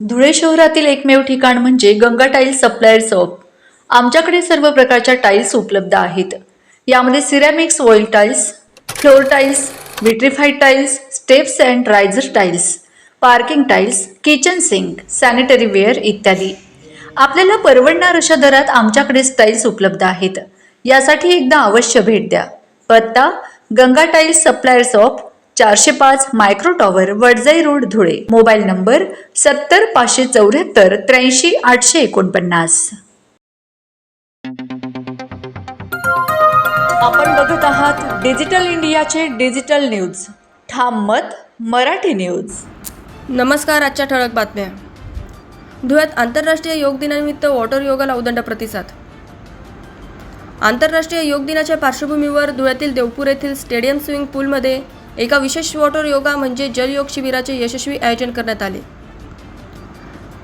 धुळे शहरातील एकमेव ठिकाण म्हणजे गंगा टाइल्स सप्लायर शॉप। आमच्याकडे सर्व प्रकारच्या टाइल्स उपलब्ध आहेत। यामध्ये ceramics, oil tiles, floor tiles, vitrified tiles, steps and riser tiles, parking tiles, kitchen sink, sanitary ware इत्यादी। आपल्याला परवडणार अशा दरात आमच्याकडे टाइल्स उपलब्ध आहेत। यासाठी एकदा अवश्य भेट द्या। पत्ता Ganga tiles supplier shop, 405 micro tower, Wadjai road, Dhule. Mobile number 70 574 83 849। आपण बघत आहात डिजिटल इंडियाचे डिजिटल न्यूज। ठाम मत मराठी न्यूज। नमस्कार। आजच्या ठळक बातम्या। धुळ्यात आंतरराष्ट्रीय योग दिनानिमित्त वॉटर योगाला उदंड प्रतिसाद। आंतरराष्ट्रीय योग दिनाच्या पार्श्वभूमीवर धुळ्यातील देवपूर येथील स्टेडियम स्विमिंग पूलमध्ये एका विशेष वॉटर योगा म्हणजे जलयोग शिबिराचे यशस्वी आयोजन करण्यात आले।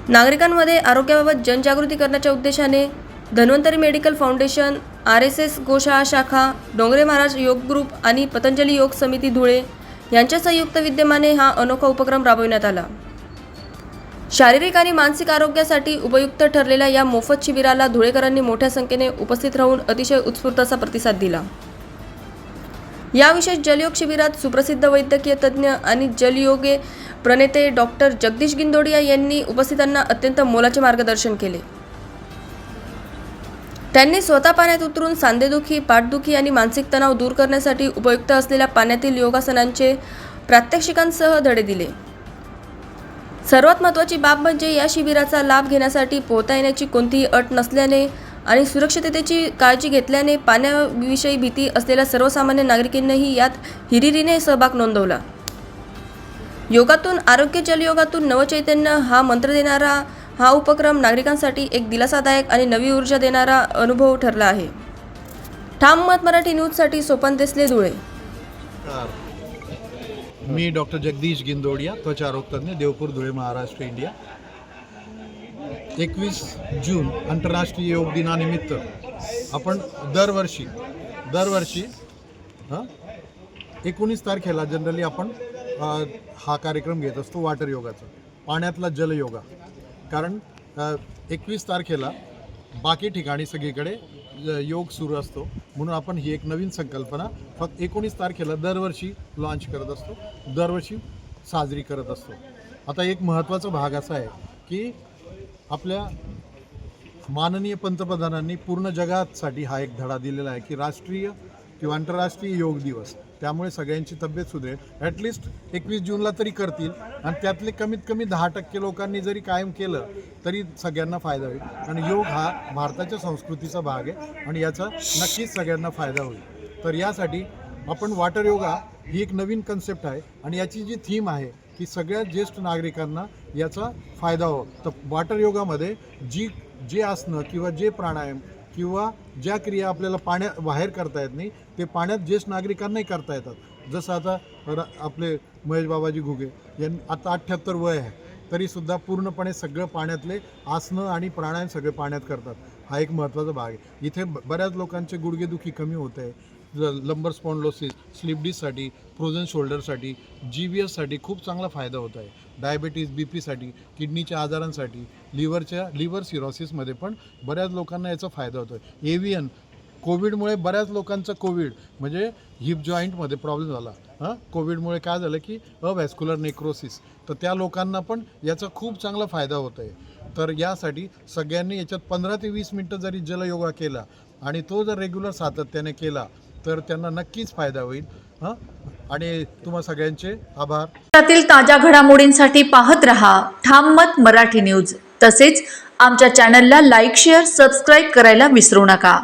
नागरिकांमध्ये आरोग्याबाबत जनजागृती करण्याच्या उद्देशाने धन्वंतरी मेडिकल फाउंडेशन, RSS गोशाळा शाखा, डोंगरे महाराज योग ग्रुप आणि पतंजली योग समिती धुळे यांच्या संयुक्त विद्यमाने हा अनोखा उपक्रम राबविण्यात आला। शारीरिक आणि मानसिक आरोग्यासाठी उपयुक्त ठरलेल्या या मोफत शिबिराला धुळेकरांनी मोठ्या संख्येने उपस्थित राहून अतिशय उत्स्फूर्त असा प्रतिसाद दिला। या विशेष जलयोग शिबिरात सुप्रसिद्ध वैद्यकीय तज्ज्ञ आणि जलयोगे प्रणेते डॉक्टर जगदीश गिंदोडिया यांनी उपस्थितांना अत्यंत मोलाचे मार्गदर्शन केले। त्यांनी स्वतः पाण्यात उतरून सांधेदुखी, पाठदुखी आणि मानसिक तणाव दूर करण्यासाठी उपयुक्त असलेल्या पाण्यातील योगासनांचे प्रात्यक्षिकांसह धडे दिले। सर्वात महत्त्वाची बाब म्हणजे या शिबिराचा लाभ घेण्यासाठी पोहता येण्याची कोणतीही अट नसल्याने आणि सुरक्षिततेची काळजी घेतल्याने पाण्याविषयी भीती असलेल्या सर्वसामान्य नागरिकांनीही यात हिरिरीने सहभाग नोंदवला। योगातून आरोग्य, जलयोगातून नवचैतन्य हा मंत्र देणारा हा उपक्रम नागरिकांसाठी एक दिलासादायक आणि नवी ऊर्जा देणारा अनुभव ठरला आहे। ठाम मत मराठी न्यूजसाठी सोपान देसले, धुळे। मी डॉक्टर जगदीश गिंदोडिया, त्वचा रोग तज्ञ, देवपूर, धुळे, महाराष्ट्र, इंडिया। 21 जून आंतरराष्ट्रीय योग दिनानिमित्त आपण दरवर्षी 19 तारखेला जनरली आपण हा कार्यक्रम घेत असतो वॉटर योगाचा, पाण्यातला जलयोगा। कारण 21 तारखेला बाकी ठिकाणी सगळीकडे योग सुरू असतो, म्हणून आपण ही एक नवीन संकल्पना फक्त 19 तारखेला दरवर्षी लॉन्च करत असतो, दरवर्षी साजरी करत असतो। आता एक महत्त्वाचा भाग असा आहे की आपल्या माननीय पंतप्रधानांनी पूर्ण जगासाठी हा एक धडा दिलेला आहे की राष्ट्रीय किंवा आंतरराष्ट्रीय योग दिवस, त्यामुळे सगळ्यांची तब्येत सुधरेल। ॲटलिस्ट 21 जूनला तरी करतील आणि त्यातले कमीत कमी 10% लोकांनी जरी कायम केलं तरी सगळ्यांना फायदा होईल। आणि योग हा भारताच्या संस्कृतीचा भाग आहे आणि याचा नक्कीच सगळ्यांना फायदा होईल। तर यासाठी आपण वॉटर योगा ही एक नवीन कन्सेप्ट आहे आणि याची जी थीम आहे की सगळ्या ज्येष्ठ नागरिकांना याचा फायदा हो। तर वॉटर योगामध्ये जे आसनं किंवा जे प्राणायाम किंवा ज्या क्रिया आपल्याला बाहेर करता येत नाही ते पाण्यात ज्येष्ठ नागरिकांनाही करता येतात। जसं आता आपले महेश बाबाजी घुगे यांनी आता 78 वय आहे तरीसुद्धा पूर्णपणे सगळं पाण्यातले आसनं आणि प्राणायाम सगळे पाण्यात करतात। हा एक महत्त्वाचा भाग आहे। इथे बऱ्याच लोकांचे गुडघेदुखी कमी होत आहे, लंबर स्पॉन्डलोसिस, स्लिप डिस्कसाठी, फ्रोझन शोल्डरसाठी, GBS साठी खूप चांगला फायदा होत आहे। डायबिटीज, BPसाठी, किडनीच्या आजारांसाठी, लिव्हर सिरोसिसमध्ये पण बऱ्याच लोकांना याचा फायदा होतो आहे। एव्हियन कोविडमुळे बऱ्याच लोकांचा म्हणजे हिप जॉईंटमध्ये प्रॉब्लेम झाला। कोविडमुळे काय झालं की अव्हॅस्क्युलर नेक्रोसिस, तर त्या लोकांना पण याचा खूप चांगला फायदा होत आहे। तर यासाठी सगळ्यांनी याच्यात 15 ते 20 मिनटं जरी जलयोगा केला आणि तो जर रेग्युलर सातत्याने केला तर त्यांना नक्कीच फायदा होईल। आणि तुम्हा सगळ्यांचे आभार। त्यातील ताज्या घडामोडींसाठी पाहत रहा ठाम मत मराठी न्यूज। तसेच आमच्या चॅनलला लाईक, शेअर, सबस्क्राईब करायला विसरू नका।